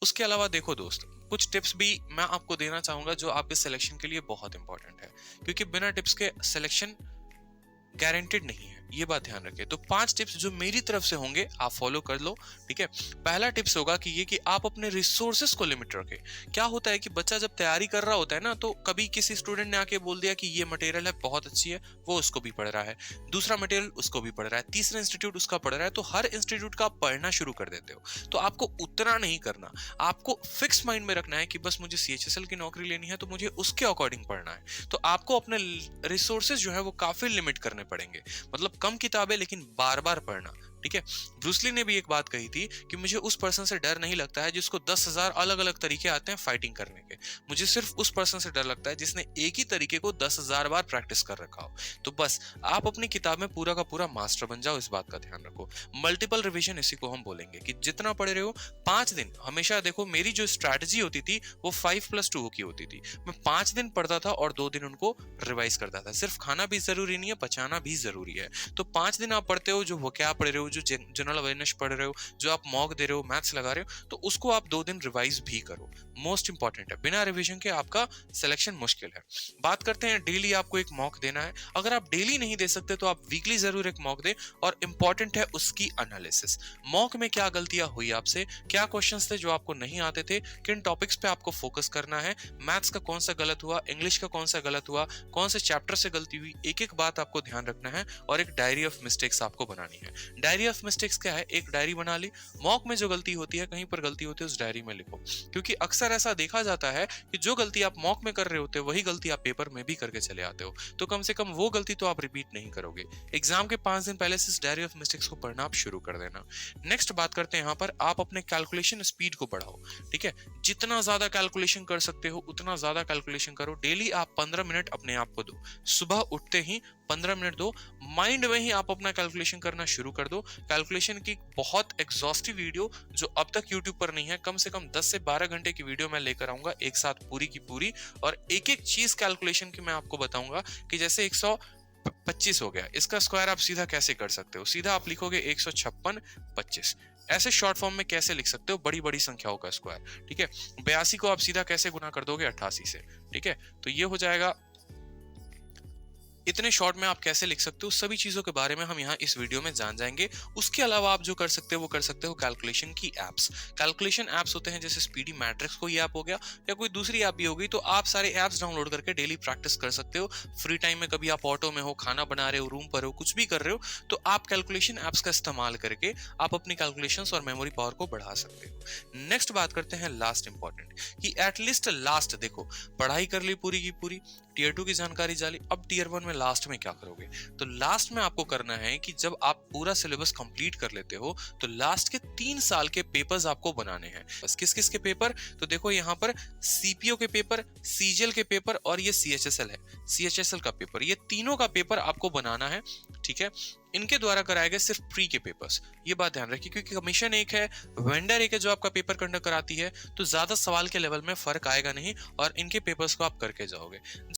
उसके अलावा देखो दोस्त, कुछ टिप्स भी मैं आपको देना चाहूंगा जो आपके सिलेक्शन के लिए बहुत इंपॉर्टेंट है, क्योंकि बिना टिप्स के सिलेक्शन गारंटेड नहीं है, ये बात ध्यान रखें। तो 5 टिप्स जो मेरी तरफ से होंगे आप फॉलो कर लो, ठीक है। पहला टिप्स होगा कि ये कि आप अपने रिसोर्सेस को लिमिट रखें। क्या होता है कि बच्चा जब तैयारी कर रहा होता है ना, तो कभी किसी स्टूडेंट ने आके बोल दिया कि ये मटेरियल है बहुत अच्छी है, वो उसको भी पढ़ रहा है, दूसरा मटेरियल उसको भी पढ़ रहा है, तीसरा इंस्टीट्यूट उसका पढ़ रहा है, तो हर इंस्टीट्यूट का आप पढ़ना शुरू कर देते हो। तो आपको उतना नहीं करना, आपको फिक्स माइंड में रखना है कि बस मुझे सीएचएसएल की नौकरी लेनी है तो मुझे उसके अकॉर्डिंग पढ़ना है। तो आपको अपने रिसोर्सेज जो है वो काफी लिमिट करने पड़ेंगे, मतलब कम किताबें लेकिन बार बार पढ़ना, ठीक है। ब्रूसली ने भी एक बात कही थी कि मुझे उस पर्सन से डर नहीं लगता है जिसको 10,000 अलग अलग तरीके आते हैं फाइटिंग करने के, मुझे सिर्फ उस पर्सन से डर लगता है जिसने एक ही तरीके को 10,000 बार प्रैक्टिस कर रखा हो। तो बस आप अपनी किताब में पूरा का पूरा मास्टर बन जाओ, इस बात का ध्यान रखो। मल्टीपल रिवीजन इसी को हम बोलेंगे कि जितना पढ़ रहे हो 5 दिन, हमेशा देखो मेरी जो स्ट्रैटेजी होती थी वो 5+2 की होती थी। मैं 5 दिन पढ़ता था और 2 दिन उनको रिवाइज करता था। सिर्फ खाना भी जरूरी नहीं है, पचाना भी जरूरी है। तो 5 दिन आप पढ़ते हो, जो वोकैब पढ़ रहे हो, जो जनरल अवेयरनेस पढ़ रहे हो, जो आप मॉक दे रहे हो, मैथ्स लगा रहे हो, तो उसको आप 2 दिन रिवाइज भी करो। मोस्ट इंपॉर्टेंट है, बिना रिवीजन के आपका सिलेक्शन मुश्किल है। बात करते हैं, डेली आपको एक मॉक देना है। अगर आप डेली नहीं दे सकते तो आप वीकली जरूर एक मॉक दे, और इंपॉर्टेंट है उसकी एनालिसिस। मॉक में क्या गलतियां हुई आपसे, क्या क्वेश्चंस थे जो आपको नहीं आते थे, किन टॉपिक्स पे आपको फोकस करना है, मैथ्स का कौन सा गलत हुआ, इंग्लिश का कौन सा गलत हुआ, कौन से चैप्टर से गलती हुई, एक एक बात आपको ध्यान रखना है। और एक डायरी ऑफ मिस्टेक्स आपको बनानी है। डायरी ऑफ मिस्टेक्स क्या है, एक डायरी बना ली, मॉक में जो गलती होती है, कहीं पर गलती होती है, उस डायरी में लिखो। क्योंकि अक्सर ऐसा देखा जाता है कि जो गलती आप मॉक में कर रहे होते हो वही गलती आप पेपर में भी करके चले आते हो, तो कम से कम वो गलती तो आप रिपीट नहीं करोगे। एग्जाम के 5 दिन पहले से इस डायरी ऑफ मिस्टेक्स को पढ़ना आप शुरू कर देना। नेक्स्ट बात करते हैं, यहाँ पर आप अपने कैलकुलेशन स्पीड को बढ़ाओ, ठीक है। जितना ज्यादा कैलकुलेशन कर सकते हो उतना ज्यादा कैलकुलेशन करो। डेली आप 15 मिनट अपने आप को दो, सुबह उठते ही 15 मिनट दो, माइंड में ही आप अपना कैलकुलेशन करना शुरू कर दो। कैलकुलेशन की बहुत एग्जॉस्टिव वीडियो जो अब तक यूट्यूब पर नहीं है, कम से कम 10 से 12 घंटे की वीडियो मैं लेकर आऊंगा एक साथ पूरी की पूरी, और एक एक चीज कैलकुलेशन की मैं आपको बताऊंगा कि जैसे 125 हो गया, इसका स्क्वायर आप सीधा कैसे कर सकते हो। सीधा आप लिखोगे 156 25, ऐसे शॉर्ट फॉर्म में कैसे लिख सकते हो बड़ी बड़ी संख्याओं का स्क्वायर, ठीक है। 82 को आप सीधा कैसे गुना कर दोगे 88 से, ठीक है। तो ये हो जाएगा, इतने शॉर्ट में आप कैसे लिख सकते हो, सभी चीजों के बारे में हम यहाँ इस वीडियो में जान जाएंगे। उसके अलावा आप जो कर सकते हो वो कर सकते हो कैलकुलेशन की एप्स। कैलकुलेशन एप्स होते हैं जैसे स्पीडी मैट्रिक्स कोई ऐप हो गया या कोई दूसरी ऐप भी होगी, तो आप सारे एप्स डाउनलोड करके डेली प्रैक्टिस कर सकते हो। फ्री टाइम में कभी आप ऑटो में हो, खाना बना रहे हो, रूम पर हो, कुछ भी कर रहे हो, तो आप कैलकुलेशन एप्स का इस्तेमाल करके आप अपनी कैलकुलेशंस और मेमोरी पावर को बढ़ा सकते हो। नेक्स्ट बात करते हैं लास्ट इंपॉर्टेंट, कि एटलीस्ट लास्ट देखो, पढ़ाई कर ली पूरी की पूरी, टीयर 2 की जानकारी जाली, अब टीयर 1 में लास्ट में क्या करोगे। तो लास्ट में आपको करना है कि जब आप पूरा सिलेबस कंप्लीट कर लेते हो तो लास्ट के 3 साल के पेपर्स आपको बनाने हैं। बस किस किस के पेपर, तो देखो यहाँ पर सीपीओ के पेपर, सीजीएल के पेपर, और ये सीएचएसएल है, सीएचएसएल का पेपर, ये तीनों का पेपर आपको बनाना है, ठीक है। इनके द्वारा कराए गए सिर्फ प्री के पेपर्स, ये बात ध्यान रखिए, क्योंकि कमीशन एक है, वेंडर एक है जो आपका पेपर कंडक्ट कराती है, तो ज्यादा सवाल के लेवल में फर्क आएगा नहीं और इनके पेपर्स को आप करके जाओगे।